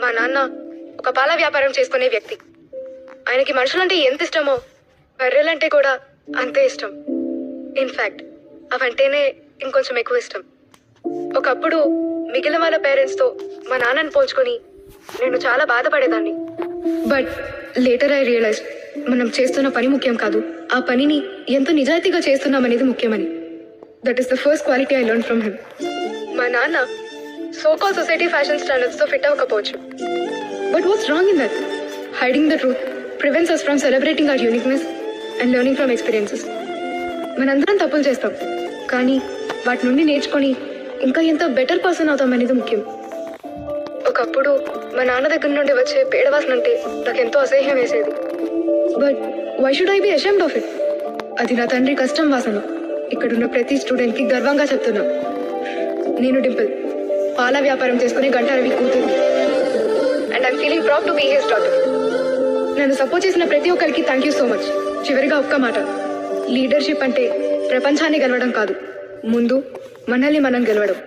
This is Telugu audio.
మా నాన్న ఒక పాల వ్యాపారం చేసుకునే వ్యక్తి. ఆయనకి మనుషులంటే ఎంత ఇష్టమో బర్రెలంటే కూడా అంతే ఇష్టం. ఇన్ఫాక్ట్ అవంటేనే ఇంకొంచెం ఎక్కువ ఇష్టం. ఒకప్పుడు మిగిలిన వాళ్ళ పేరెంట్స్తో మా నాన్నని పోల్చుకొని నేను చాలా బాధపడేదాన్ని. బట్ లేటర్ ఐ రియలైజ్ మనం చేస్తున్న పని ముఖ్యం కాదు, ఆ పనిని ఎంత నిజాయితీగా చేస్తున్నామనేది ముఖ్యమని. That is the first quality I learn from him. మా నాన్న సో-కాల్ సొసైటీ ఫ్యాషన్ స్టాండర్డ్స్తో ఫిట్ అవ్వకపోవచ్చు. But what's wrong in that? Hiding the truth prevents us from celebrating our uniqueness and learning from experiences. మనందరం తప్పులు చేస్తాం, కానీ వాటి నుండి నేర్చుకొని ఇంకా ఎంత బెటర్ పర్సన్ అవుతాం అనేది ముఖ్యం. ఒకప్పుడు మా నాన్న దగ్గర నుండి వచ్చే పేడవాసన అంటే నాకు ఎంతో అసహ్యం వేసేది. But why should I be ashamed of it? అది నా తండ్రి కష్టం వాసన. ఇక్కడున్న ప్రతి స్టూడెంట్కి గర్వంగా చెప్తున్నా, నేను డింపుల్, పాల వ్యాపారం చేసుకునే గంట రవి కూతురు. And I'm feeling proud to be his daughter. నన్ను సపోర్ట్ చేసిన ప్రతి ఒక్కరికి థ్యాంక్ యూ సో మచ్. చివరిగా ఒక్క మాట, లీడర్షిప్ అంటే ప్రపంచాన్ని గెలవడం కాదు, ముందు మనల్ని మనం గెలవడం.